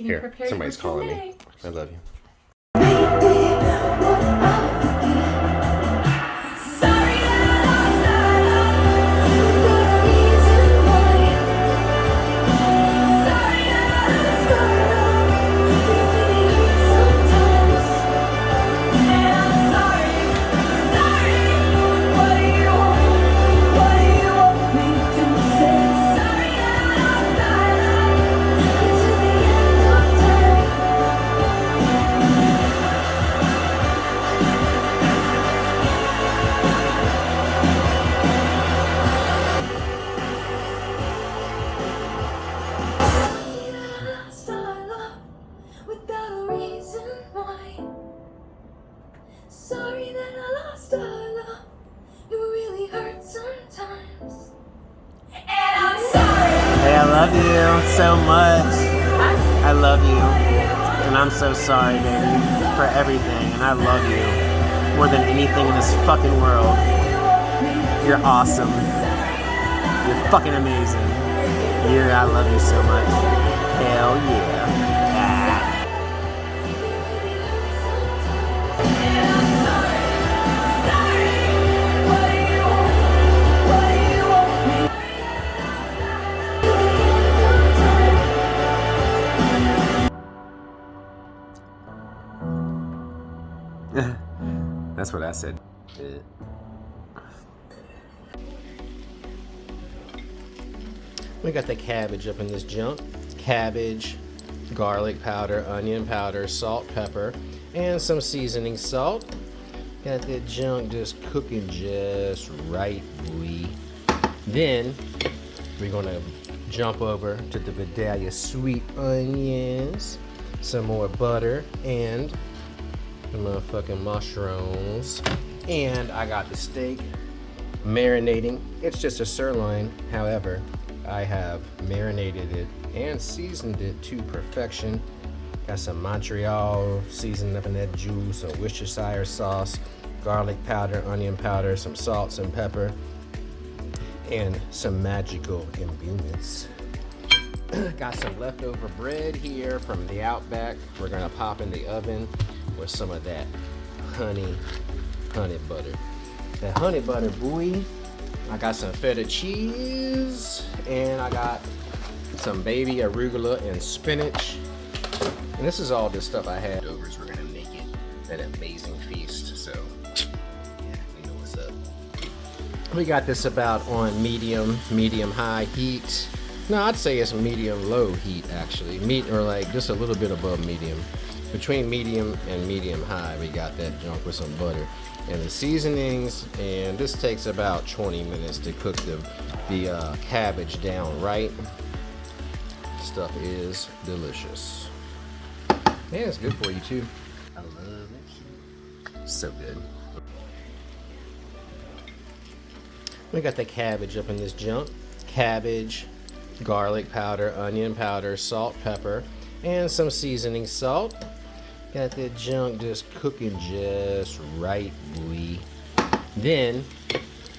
Here, somebody's calling me. I love you. Sorry that I lost our love. It really hurts sometimes. And I'm sorry. Hey, I love you so much. I love you. And I'm so sorry, baby, for everything. And I love you more than anything in this fucking world. You're awesome. You're fucking amazing. I love you so much. Hell yeah. That's what I said. We got the cabbage up in this junk. Cabbage, garlic powder, onion powder, salt, pepper, and some seasoning salt. Got that junk just cooking just right, boy. Then we're gonna jump over to the Vidalia sweet onions, some more butter, and the motherfucking mushrooms. And I got the steak marinating. It's just a sirloin, however, I have marinated it and seasoned it to perfection. Got some Montreal seasoned up in that juice, some Worcestershire sauce, garlic powder, onion powder, some salt, some pepper, and some magical imbuements. Got some leftover bread here from the Outback. We're gonna pop in the oven with some of that honey butter. That honey butter, boy. I got some feta cheese, and I got some baby arugula and spinach. And this is all the stuff I had. We're gonna make it an amazing feast. So, yeah, you know what's up. We got this about on medium high heat. No, I'd say it's medium low heat actually. Or like just a little bit above medium. Between medium and medium high, we got that junk with some butter and the seasonings, and this takes about 20 minutes to cook the cabbage down right. Stuff is delicious. Yeah, it's good for you too. I love it. So good. We got the cabbage up in this junk. Cabbage, garlic powder, onion powder, salt, pepper, and some seasoning salt. Got that junk just cooking just right, boy. Then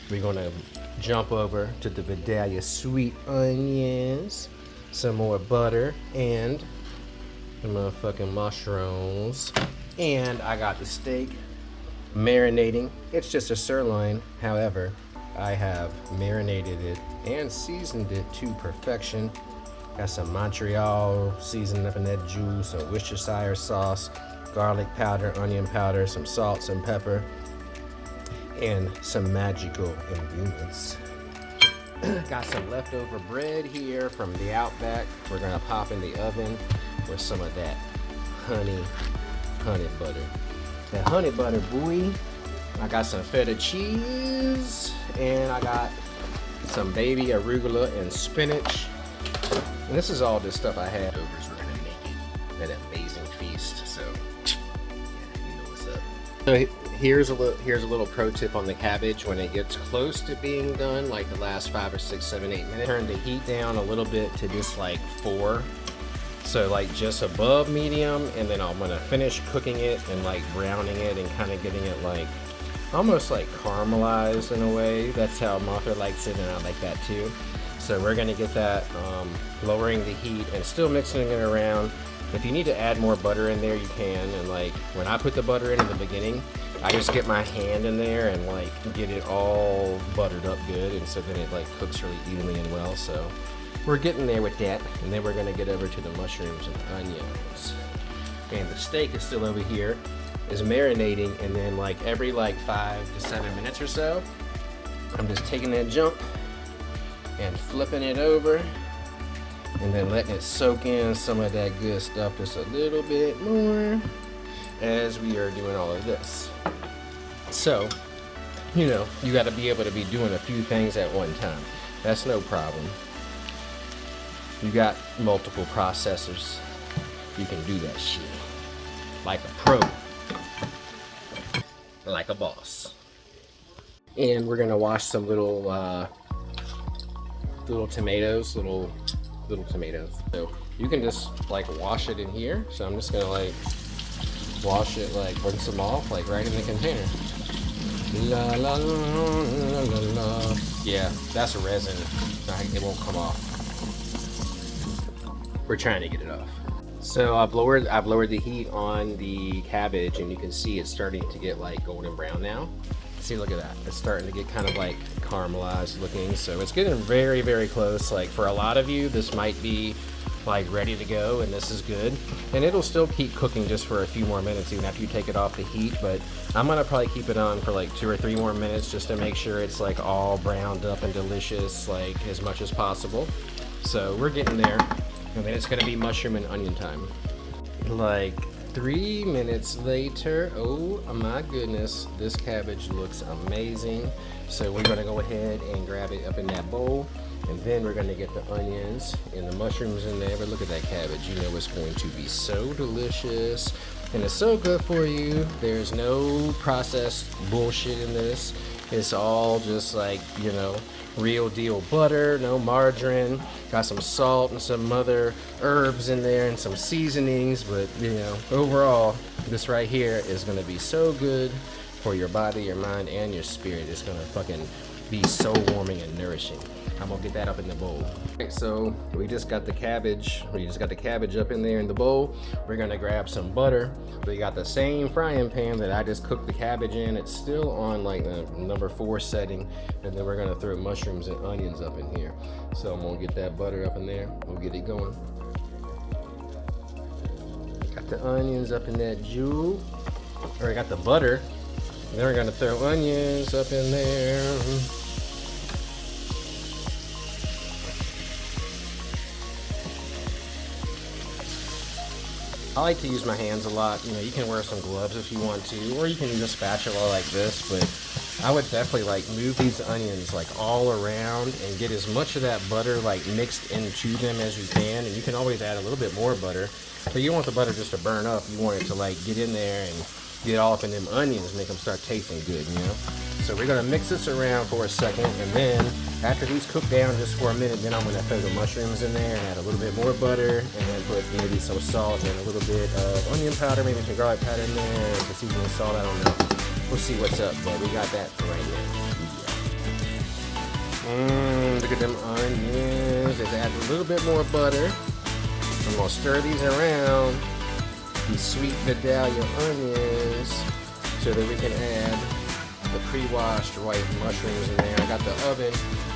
we're gonna jump over to the Vidalia sweet onions, some more butter, and the motherfucking mushrooms. And I got the steak marinating. It's just a sirloin, however, I have marinated it and seasoned it to perfection. Got some Montreal seasoned up in that juice, some Worcestershire sauce, garlic powder, onion powder, some salt, some pepper, and some magical imbuements. Got some leftover bread here from the Outback. We're gonna pop in the oven with some of that honey butter. That honey butter, boy. I got some feta cheese, and I got some baby arugula and spinach. And this is all the stuff I had. We're gonna make it an amazing feast. So, yeah, you know what's up. So here's a little pro tip on the cabbage. When it gets close to being done, like the last 5 or 6, 7, 8 minutes, turn the heat down a little bit to just like 4. So like just above medium, and then I'm gonna finish cooking it and like browning it and kind of getting it like almost like caramelized in a way. That's how Martha likes it, and I like that too. So we're gonna get that lowering the heat and still mixing it around If you need to add more butter in there, you can. And like when I put the butter in the beginning, I just get my hand in there and like get it all buttered up good, and so then it like cooks really evenly and well. So we're getting there with that, and then we're gonna get over to the mushrooms and onions. And the steak is still over here, is marinating, and then like every like 5 to 7 minutes or so, I'm just taking that junk and flipping it over, and then letting it soak in some of that good stuff just a little bit more as we are doing all of this. So, you know, you got to be able to be doing a few things at one time. That's no problem. You got multiple processors, you can do that shit like a pro, like a boss. And we're gonna wash some little tomatoes, little tomatoes. So you can just like wash it in here. So I'm just gonna like wash it, like rinse them off, like right in the container. La la la la la la. Yeah, that's resin. It won't come off. We're trying to get it off. So I've lowered the heat on the cabbage, and you can see it's starting to get like golden brown now. See, look at that. It's starting to get kind of like caramelized looking. So it's getting very, very close. Like for a lot of you, this might be like ready to go, and this is good. And it'll still keep cooking just for a few more minutes even after you take it off the heat. But I'm gonna probably keep it on for like 2 or 3 more minutes just to make sure it's like all browned up and delicious, like as much as possible. So we're getting there. And then it's gonna be mushroom and onion time. Like 3 minutes later, oh my goodness, this cabbage looks amazing. So we're gonna go ahead and grab it up in that bowl, and then we're gonna get the onions and the mushrooms in there. But look at that cabbage, you know it's going to be so delicious, and it's so good for you. There's no processed bullshit in this. It's all just like, you know, real deal butter, no margarine. Got some salt and some other herbs in there and some seasonings, but you know, overall, this right here is gonna be so good for your body, your mind, and your spirit. It's gonna fucking be so warming and nourishing. I'm gonna get that up in the bowl. Alright, so we just got the cabbage. Up in there in the bowl. We're gonna grab some butter. We got the same frying pan that I just cooked the cabbage in. It's still on like the number 4 setting. And then we're gonna throw mushrooms and onions up in here. So I'm gonna get that butter up in there. We'll get it going. Got the onions up in that jewel. Or I got the butter. And then we're gonna throw onions up in there. I like to use my hands a lot. You know, you can wear some gloves if you want to, or you can use a spatula like this, but I would definitely like move these onions like all around and get as much of that butter like mixed into them as you can. And you can always add a little bit more butter, but you don't want the butter just to burn up. You want it to like get in there and get all up in them onions, make them start tasting good, you know? So we're gonna mix this around for a second, and then after these cook down just for a minute, then I'm gonna throw the mushrooms in there and add a little bit more butter, and then put maybe some salt and a little bit of onion powder, maybe some garlic powder in there, some seasoning salt, I don't know. We'll see what's up, but we got that right now. Look at them onions. Let's add a little bit more butter. I'm gonna stir these around, these sweet Vidalia onions, so that we can add the pre-washed white mushrooms in there. I got the oven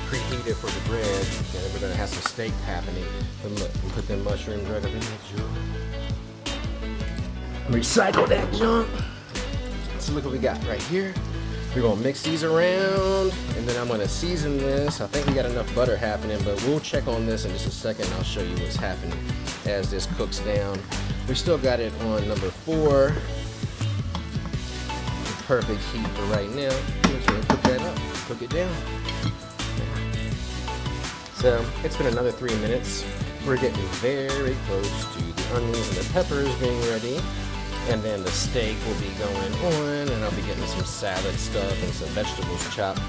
preheated for the bread, and then we're gonna have some steak happening. And look, we put them mushrooms right up in that junk. Recycle that junk. So look what we got right here. We're gonna mix these around, and then I'm gonna season this. I think we got enough butter happening, but we'll check on this in just a second. I'll show you what's happening as this cooks down. We still got it on number 4. Perfect heat for right now. Just gonna cook that up, cook it down. So it's been another 3 minutes. We're getting very close to the onions and the peppers being ready. And then the steak will be going on, and I'll be getting some salad stuff and some vegetables chopped.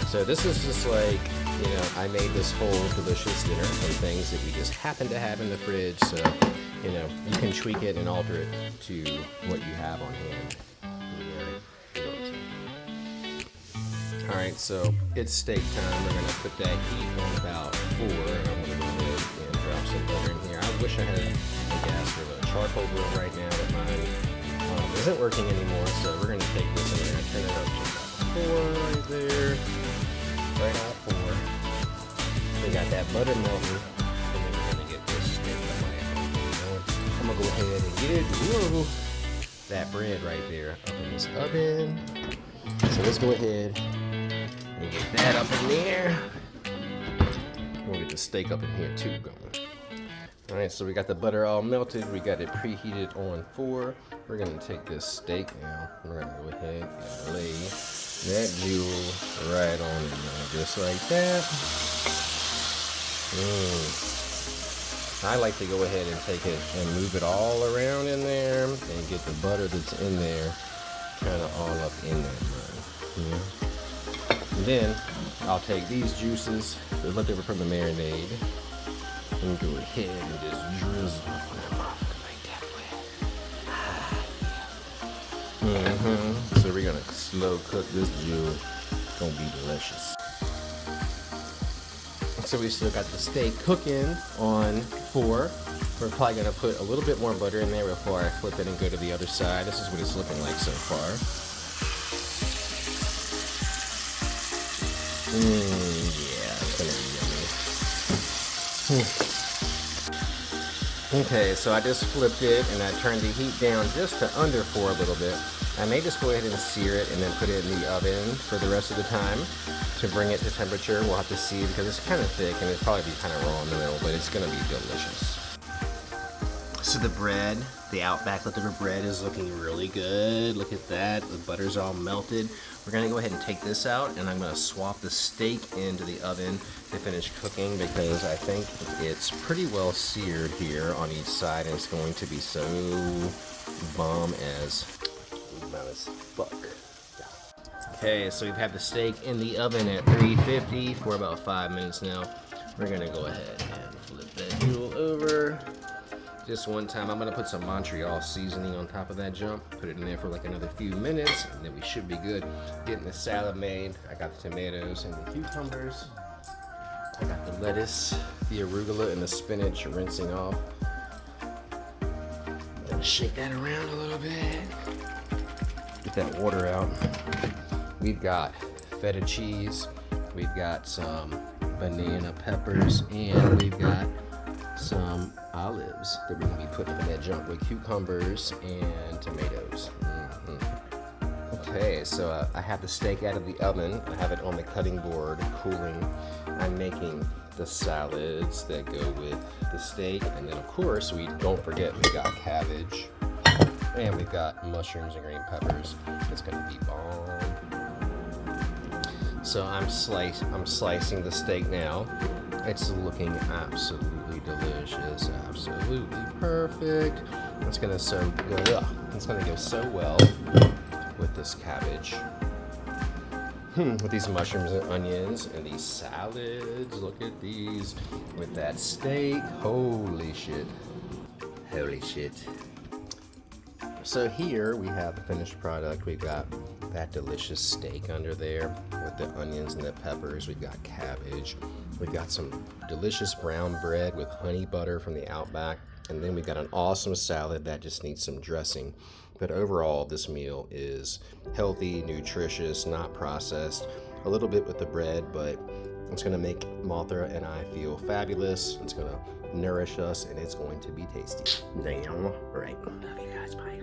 So this is just like, you know, I made this whole delicious dinner from things that we just happen to have in the fridge. So, you know, you can tweak it and alter it to what you have on hand. Alright, so it's steak time. We're gonna put that heat on about 4, and I'm gonna go ahead and drop some butter in here. I wish I had a gas grill, a charcoal grill right now, but mine isn't working anymore. So we're gonna take this and we're gonna turn it up to about 4 right there, right out 4. We got that butter melting, and then we're gonna get this steak on my oven. I'm gonna go ahead and get that bread right there up in this oven. So let's go ahead and get that up in there. We'll get the steak up in here too going. Alright, so we got the butter all melted. We got it preheated on 4. We're gonna take this steak now. We're gonna go ahead and lay that jewel right on it now, just like that. I like to go ahead and take it and move it all around in there and get the butter that's in there kind of all up in that mud. Yeah. And then I'll take these juices that left over from the marinade and go ahead and just drizzle them like that way. So we're gonna slow cook this jewel. It's gonna be delicious. So we still got the steak cooking on 4. We're probably gonna put a little bit more butter in there before I flip it and go to the other side. This is what it's looking like so far. Yeah, it's gonna be yummy. Okay, so I just flipped it and I turned the heat down just to under 4 a little bit. I may just go ahead and sear it and then put it in the oven for the rest of the time to bring it to temperature. We'll have to see because it's kind of thick and it'll probably be kind of raw in the middle, but it's gonna be delicious. So the bread, the Outback leftover bread is looking really good. Look at that, the butter's all melted. We're gonna go ahead and take this out and I'm gonna swap the steak into the oven to finish cooking because I think it's pretty well seared here on each side and it's going to be so bomb as fuck. Okay, so we've had the steak in the oven at 350 for about 5 minutes now. We're gonna go ahead and flip that jewel over. Just one time, I'm gonna put some Montreal seasoning on top of that jump, put it in there for like another few minutes, and then we should be good. Getting the salad made. I got the tomatoes and the cucumbers. I got the lettuce, the arugula, and the spinach rinsing off. Gonna shake that around a little bit. Get that water out. We've got feta cheese, we've got some banana peppers, and we've got some olives that we're gonna be putting in that jump with cucumbers and tomatoes. Okay, so I have the steak out of the oven. I have it on the cutting board, cooling. I'm making the salads that go with the steak, and then of course don't forget we got cabbage, and we've got mushrooms and green peppers. It's gonna be bomb. So I'm slicing the steak now. It's looking absolutely delicious, absolutely perfect. It's gonna It's gonna go so well with this cabbage, with these mushrooms and onions and these salads. Look at these with that steak. Holy shit! Holy shit! So here we have the finished product. We've got that delicious steak under there with the onions and the peppers. We've got cabbage. We've got some delicious brown bread with honey butter from the Outback. And then we've got an awesome salad that just needs some dressing. But overall, this meal is healthy, nutritious, not processed. A little bit with the bread, but it's gonna make Martha and I feel fabulous. It's gonna nourish us and it's going to be tasty. Damn right. Love you guys, bye.